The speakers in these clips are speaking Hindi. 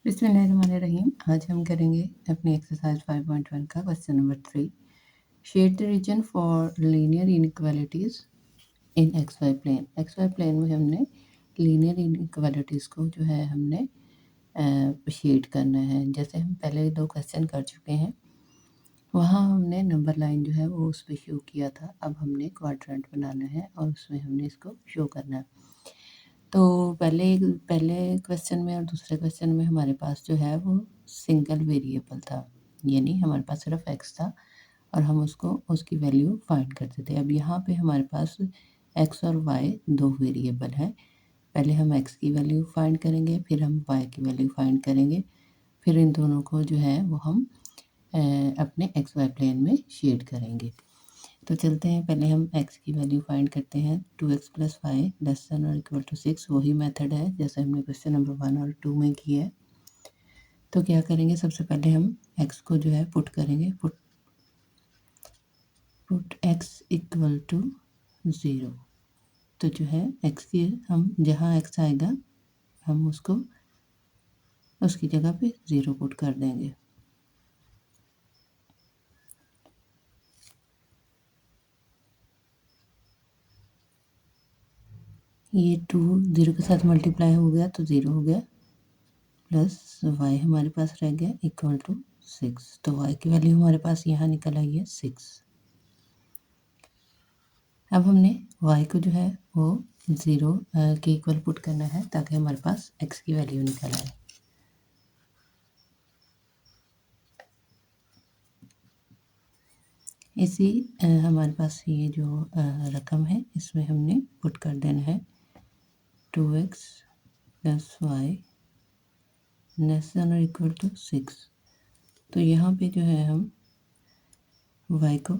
बिस्मिल्लाहिर्रहमानिर्रहीम। आज हम करेंगे अपनी एक्सरसाइज 5.1 का question number 3। Shade the region for linear inequalities in X Y plane. X Y plane में हमने लीनियर इनइक्वालिटीज़ को जो है हमने शेड करना है। जैसे हम पहले 2 क्वेश्चन कर चुके हैं, वहाँ हमने नंबर लाइन जो है वो उस पे शो किया था। अब हमने क्वाड्रेंट बनाना है और उसमें हमने इसको शो करना है। तो पहले क्वेश्चन में और दूसरे क्वेश्चन में हमारे पास जो है वो सिंगल वेरिएबल था, यानी हमारे पास सिर्फ एक्स था और हम उसकी वैल्यू फाइंड करते थे। अब यहाँ पे हमारे पास एक्स और वाई 2 वेरिएबल हैं। पहले हम एक्स की वैल्यू फाइंड करेंगे, फिर हम वाई की वैल्यू फाइंड करेंगे, फिर इन दोनों को जो है वो हम अपने एक्स वाई प्लेन में शेड करेंगे। तो चलते हैं, पहले हम x की वैल्यू फाइंड करते हैं। 2x + 5 लेस देन और इक्वल टू 6, वही मेथड है जैसे हमने क्वेश्चन नंबर 1 और 2 में किया है। तो क्या करेंगे, सबसे पहले हम x को जो है पुट करेंगे। Put x equal to 0। तो जो है x की हम जहाँ x आएगा हम उसकी जगह पे 0 पुट कर देंगे। ये 2 0 के साथ मल्टीप्लाई हो गया तो 0 हो गया, प्लस y हमारे पास रह गया इक्वल टू 6। तो y की वैल्यू हमारे पास यहाँ निकल आई है 6। अब हमने y को जो है वो 0 के इक्वल पुट करना है ताकि हमारे पास x की वैल्यू निकल आए। इसी हमारे पास ये जो रकम है इसमें हमने पुट कर देना है 2x + y लेस देन और इक्वल टू 6। तो यहाँ पे जो है हम y को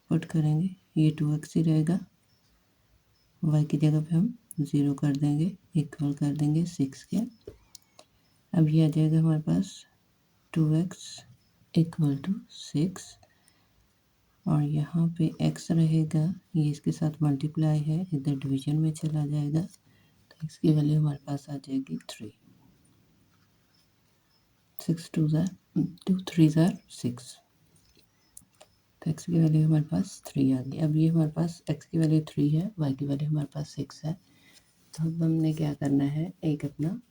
पुट करेंगे, ये 2x ही रहेगा, y की जगह पे हम 0 कर देंगे, इक्वल कर देंगे 6 के। अब ये आ जाएगा हमारे पास 2x इक्वल टू 6 और यहाँ पे x रहेगा, ये इसके साथ मल्टीप्लाई है, इधर डिवीजन में चला जाएगा तो x की वैल्यू हमारे पास आ जाएगी 3। 6 2 3 6, तो x की वैल्यू हमारे पास 3 आ गई। अब ये हमारे पास x की वैल्यू 3 है, y की वैल्यू हमारे पास 6 है। तो अब हमने क्या करना है, एक अपना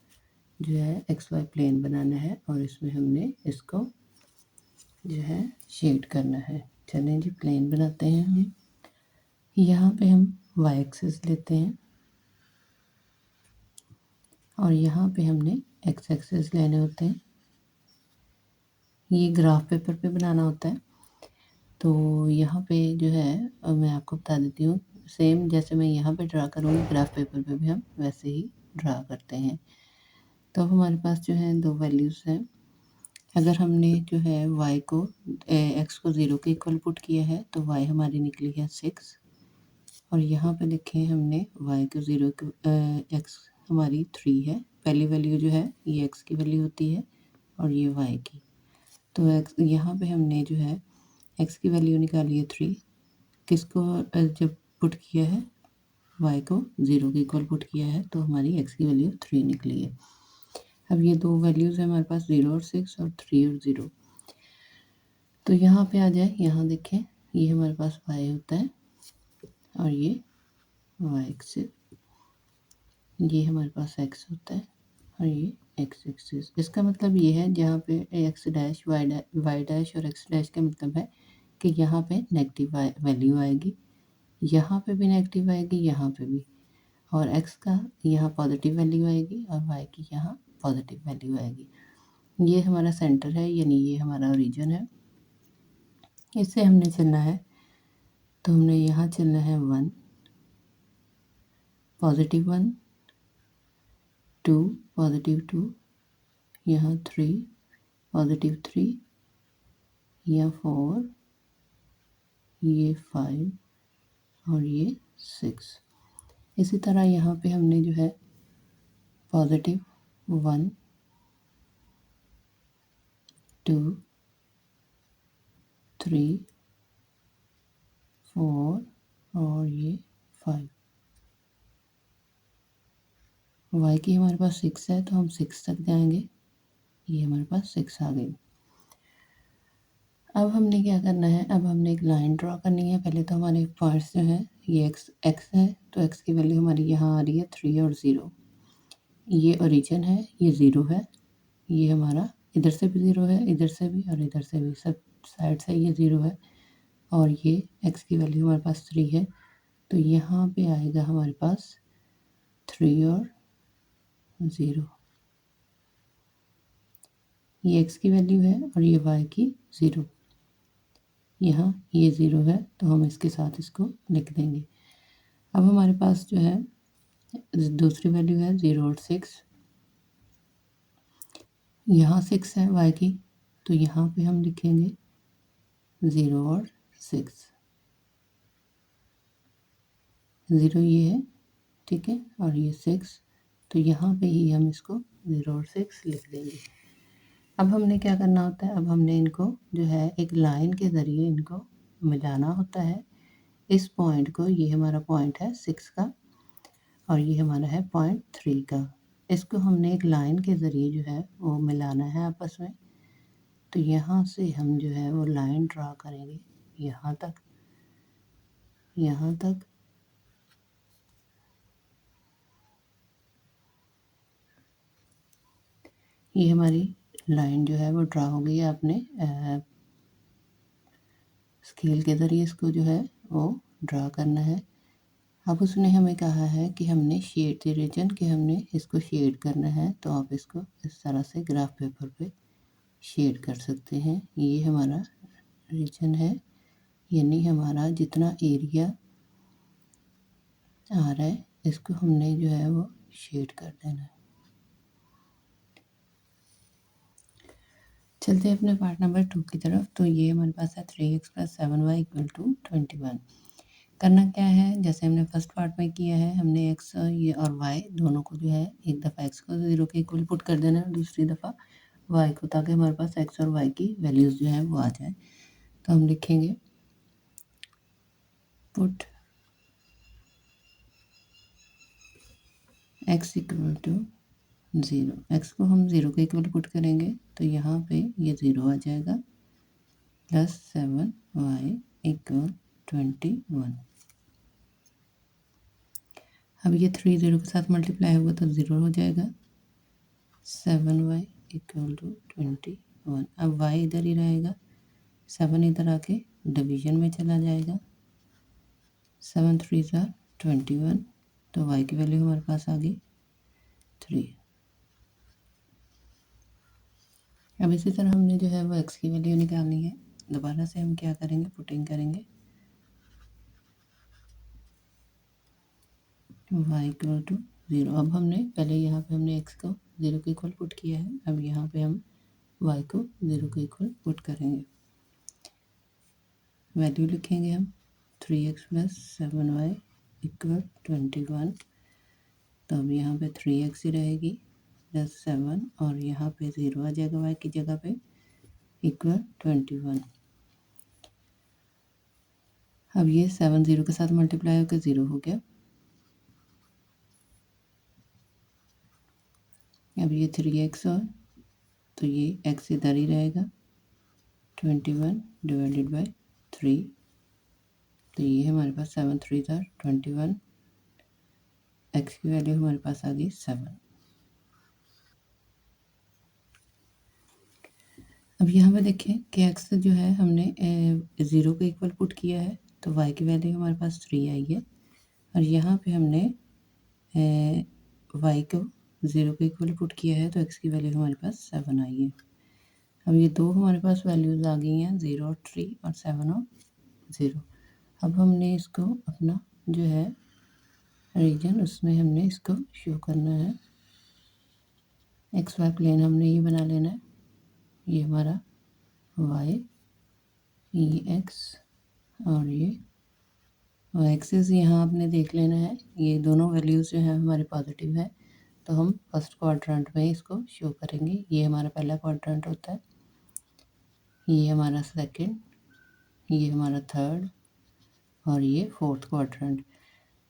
जो है एक्स वाई प्लेन बनाना है और इसमें हमने इसको जो है शेड करना है। चलें जी, प्लेन बनाते हैं हम। यहाँ पे हम वाई एक्सिस लेते हैं और यहाँ पे हमने एक्स एक्सिस लेने होते हैं। ये ग्राफ पेपर पे बनाना होता है। तो यहाँ पे जो है मैं आपको बता देती हूँ, सेम जैसे मैं यहाँ पे ड्रा करूँगी ग्राफ पेपर पे भी हम वैसे ही ड्रा करते हैं। तो अब हमारे पास जो है 2 वैल्यूज़ हैं। अगर हमने जो है y को x को 0 के इक्वल पुट किया है तो y हमारी निकली है 6 और यहाँ पे देखें हमने y को 0 x हमारी 3 है। पहली वैल्यू जो है ये x की वैल्यू होती है और ये y की। तो x यहाँ पे हमने जो है x की वैल्यू निकाली है 3, किसको जब पुट किया है y को 0 के इक्वल पुट किया है तो हमारी x की वैल्यू 3 निकली है। अब ये 2 वैल्यूज़ है हमारे पास 0 और 6 और 3 और 0। तो यहाँ पे आ जाए, यहाँ देखें ये हमारे पास y होता है और ये y एक्सिस, ये हमारे पास x होता है और ये x एक्सिस। इसका मतलब ये है जहाँ पे x डैश y डैश और x डैश का मतलब है कि यहाँ पे नेगेटिव वैल्यू आएगी, यहाँ पे भी नेगेटिव आएगी, यहाँ पे भी, और x का यहाँ पॉजिटिव वैल्यू आएगी और y की यहाँ पॉजिटिव वैल्यू आएगी। ये हमारा सेंटर है, यानी ये हमारा ओरिजिन है। इससे हमने चलना है, तो हमने यहाँ चलना है 1 पॉजिटिव 1, 2 पॉजिटिव 2, यहाँ 3 पॉजिटिव 3, यहाँ 4, ये 5 और ये 6। इसी तरह यहाँ पे हमने जो है पॉजिटिव 1, 2, 3, 4 और ये 5 वाई की हमारे पास 6 है तो हम 6 तक जाएंगे, ये हमारे पास 6 आ गई। अब हमने क्या करना है, अब हमने एक लाइन ड्रॉ करनी है। पहले तो हमारे पॉइंट्स जो है ये एक्स है, तो एक्स की वैल्यू हमारी यहाँ आ रही है 3 और 0। ये ओरिजिन है, ये 0 है, ये हमारा इधर से भी 0 है, इधर से भी और इधर से भी, सब साइड से ये 0 है। और ये एक्स की वैल्यू हमारे पास 3 है, तो यहाँ पे आएगा हमारे पास 3 और 0। ये एक्स की वैल्यू है और ये वाई की 0। यहाँ ये 0 है तो हम इसके साथ इसको लिख देंगे। अब हमारे पास जो है दूसरी वैल्यू है 0 और 6। यहाँ 6 है वाई की, तो यहाँ पे हम लिखेंगे 0 और 6। 0 ये है, ठीक है, और ये 6, तो यहाँ पे ही हम इसको 0 और 6 लिख देंगे। अब हमने क्या करना होता है, अब हमने इनको जो है एक लाइन के ज़रिए इनको मिलाना होता है। इस पॉइंट को, ये हमारा पॉइंट है 6 का और ये हमारा है पॉइंट 3 का, इसको हमने एक लाइन के ज़रिए जो है वो मिलाना है आपस में। तो यहाँ से हम जो है वो लाइन ड्रा करेंगे यहाँ तक, यहाँ तक, ये हमारी लाइन जो है वो ड्रा हो गई है। आपने स्केल के ज़रिए इसको जो है वो ड्रा करना है। अब उसने हमें कहा है कि हमने शेड द रीजन, कि हमने इसको शेड करना है, तो आप इसको इस तरह से ग्राफ पेपर पे शेड कर सकते हैं। ये हमारा रीजन है, यानी हमारा जितना एरिया आ रहा है इसको हमने जो है वो शेड कर देना है। चलते हैं अपने पार्ट नंबर 2 की तरफ। तो ये हमारे पास है 3x + 7y = 21। करना क्या है, जैसे हमने फर्स्ट पार्ट में किया है, हमने x ये और y दोनों को जो है एक दफ़ा x को 0 के इक्वल पुट कर देना है, दूसरी दफ़ा y को, ताकि हमारे पास x और y की वैल्यूज़ जो है वो आ जाए। तो हम लिखेंगे पुट x = 0। x को हम 0 के इक्वल पुट करेंगे तो यहाँ पे ये 0 आ जाएगा, +7y = 21। अब ये 3 0 के साथ मल्टीप्लाई होगा तो 0 हो जाएगा, 7y = 21। अब y इधर ही रहेगा, 7 इधर आके डिवीजन में चला जाएगा, 7 3 ज़ा 21, तो y की वैल्यू हमारे पास आ गई 3। अब इसी तरह हमने जो है वो x की वैल्यू निकालनी है। दोबारा से हम क्या करेंगे, पुटिंग करेंगे y = 0। अब हमने पहले यहाँ पे हमने x को 0 के इक्वल पुट किया है, अब यहाँ पे हम y को 0 के इक्वल पुट करेंगे। वैल्यू लिखेंगे हम 3x + 7y = 21। तो अब यहाँ पे 3x ही रहेगी +7 और यहाँ पे 0 आ जाएगा y की जगह पे, = 21। अब ये 7 0 के साथ मल्टीप्लाई होकर 0 हो गया। अब ये 3x और, तो ये x इधर ही रहेगा, 21 / 3, तो ये हमारे पास 7 3 ज़ा 21, x की वैल्यू हमारे पास आ गई 7। अब यहाँ पे देखें कि x जो है हमने 0 के इक्वल पुट किया है, तो y की वैल्यू हमारे पास 3 आई है, और यहाँ पे हमने y को 0 के इक्वल पुट किया है, तो x की वैल्यू हमारे पास 7 आई है। अब ये दो हमारे पास वैल्यूज़ आ गई हैं, 0 और 3 और 7 और 0। अब हमने इसको अपना जो है रीजन, उसमें हमने इसको शो करना है। XY प्लेन हमने ये बना लेना है, ये हमारा y, ये x और ये एक्सिस यहाँ आपने देख लेना है। ये दोनों वैल्यूज़ जो है हमारे पॉजिटिव है, तो हम फर्स्ट क्वाड्रेंट में इसको शो करेंगे। ये हमारा पहला क्वाड्रेंट होता है, ये हमारा सेकंड, ये हमारा थर्ड और ये फोर्थ क्वाड्रेंट।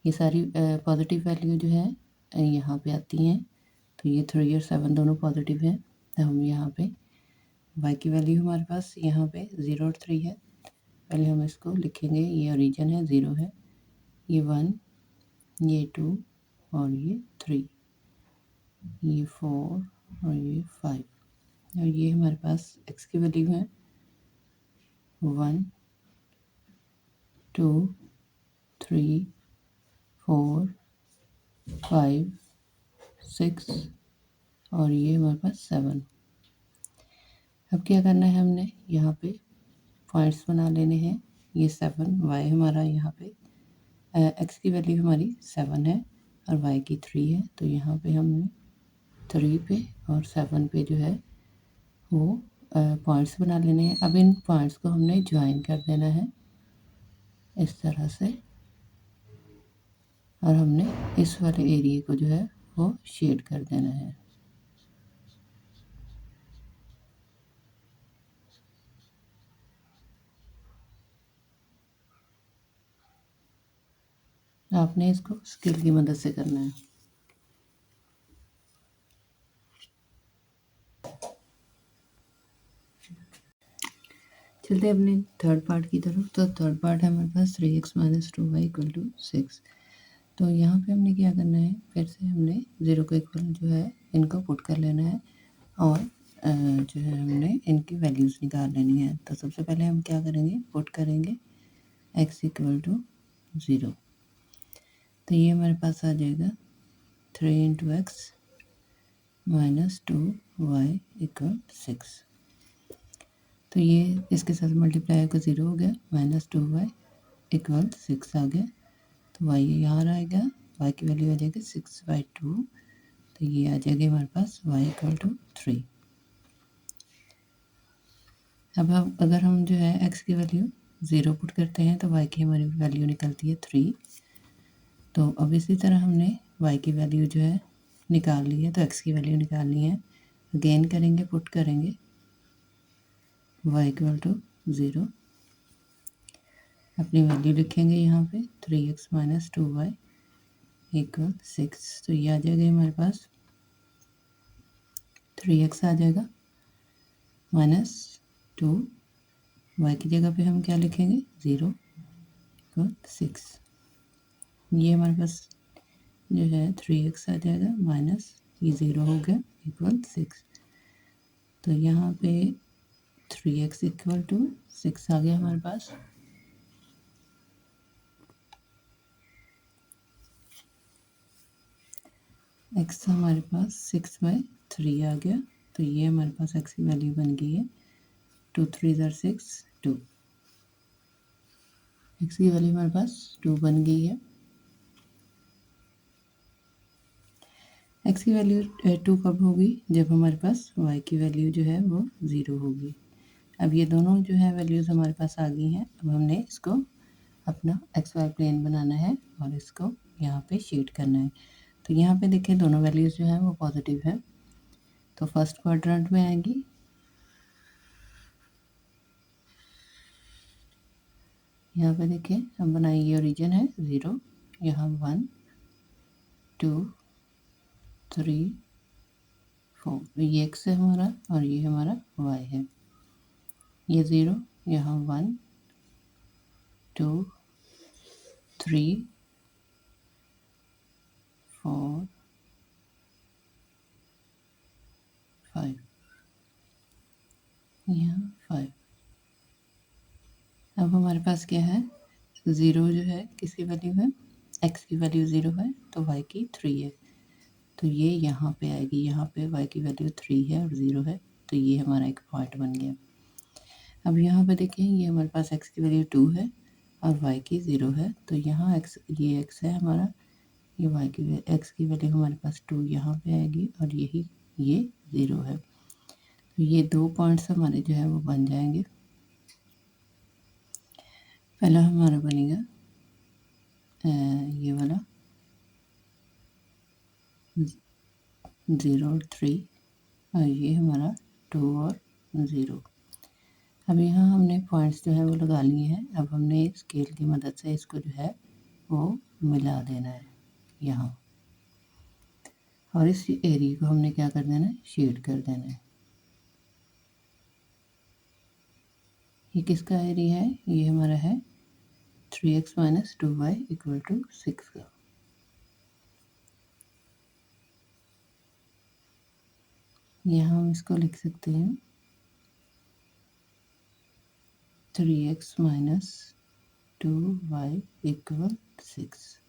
ये सारी पॉजिटिव वैल्यू जो है यहाँ पे आती हैं, तो ये 3 और 7 दोनों पॉजिटिव हैं। तो हम यहाँ पे y की वैल्यू हमारे पास यहाँ पे 0 और 3 है। पहले हम इसको लिखेंगे, ये ओरिजिन है, 0 है, ये 1, ये 2 और ये 3, ये 4 और ये 5, और ये हमारे पास x की वैल्यू है 1, 2, 3, 4, 5, 6 और ये हमारे पास 7। अब क्या करना है, हमने यहाँ पे पॉइंट्स बना लेने हैं। ये 7 y हमारा यहाँ पे x की वैल्यू हमारी 7 है और y की 3 है, तो यहाँ पे हमने 3 पे और 7 पे जो है वो पॉइंट्स बना लेने हैं। अब इन पॉइंट्स को हमने ज्वाइन कर देना है इस तरह से, और हमने इस वाले एरिया को जो है वो शेड कर देना है। आपने इसको स्केल की मदद से करना है। चलते हैं अपने थर्ड पार्ट की तरफ। तो थर्ड पार्ट है हमारे पास 3x - 2y = 6। तो यहाँ पे हमने क्या करना है, फिर से हमने 0 को इक्वल जो है इनको पुट कर लेना है और जो है हमने इनकी वैल्यूज़ निकाल लेनी है। तो सबसे पहले हम क्या करेंगे, पुट करेंगे x = 0। तो ये हमारे पास आ जाएगा 3 × x - 2y = 6। तो ये इसके साथ मल्टीप्लाई होकर 0 हो गया, -2y = 6 आ गया। तो y यहाँ रहेगा, y की वैल्यू आ जाएगी 6/2। तो ये आ जाएगी हमारे पास y = 3। अब हम अगर हम जो है x की वैल्यू 0 पुट करते हैं तो y की हमारी वैल्यू निकलती है 3। तो अब इसी तरह हमने y की वैल्यू जो है निकाल ली है, तो x की वैल्यू निकालनी है। अगेन करेंगे, पुट करेंगे y = 0, अपनी वैल्यू लिखेंगे यहाँ पे 3x - 2y = 6। तो ये आ जाएगा हमारे पास 3x आ जाएगा -2, y की जगह पे हम क्या लिखेंगे 0 = 6। ये हमारे पास जो है 3x आ जाएगा माइनस ये 0 हो गया = 6। तो यहाँ पे 3x = 6 आ गया हमारे पास। x हमारे पास 6/3 आ गया। तो ये हमारे पास x की वैल्यू बन गई है 2 3 = 6, 2। x की वैल्यू हमारे पास 2 बन गई है। x की वैल्यू 2 कब होगी, जब हमारे पास y की वैल्यू जो है वो 0 होगी। अब ये दोनों जो है वैल्यूज़ हमारे पास आ गई हैं। अब हमने इसको अपना XY प्लेन बनाना है और इसको यहाँ पे शेड करना है। तो यहाँ पे देखिए दोनों वैल्यूज़ जो हैं वो पॉजिटिव हैं, तो फर्स्ट क्वाड्रेंट में आएंगी। यहाँ पे देखिए हम बनाएंगे, ओरिजिन है 0, यहाँ 1 2 3 4, ये x है हमारा और ये हमारा y है। ये 0, यहाँ 1 2 3 4 5, यहाँ 5। अब हमारे पास क्या है, 0 जो है किसकी वैल्यू है, x की वैल्यू 0 है तो y की 3 है। तो ये यहाँ पे आएगी, यहाँ पे y की वैल्यू 3 है और 0 है, तो ये हमारा एक पॉइंट बन गया। अब यहाँ पे देखें, ये हमारे पास x की वैल्यू 2 है और y की 0 है, तो यहाँ ये x है हमारा, ये y की x की वैल्यू हमारे पास 2 यहाँ पे आएगी और यही ये 0 है। तो ये 2 पॉइंट्स हमारे जो है वो बन जाएंगे। पहला हमारा बनेगा ये वाला 0 और 3 और ये हमारा 2 और 0। अब यहाँ हमने पॉइंट्स जो है वो लगा लिए हैं। अब हमने स्केल की मदद से इसको जो है वो मिला देना है यहाँ। और इस एरिया को हमने क्या कर देना है, शेड कर देना है। ये किसका एरिया है, ये हमारा है 3x - 2y = 6 का। यहाँ हम इसको लिख सकते हैं 3x - 2y = 6।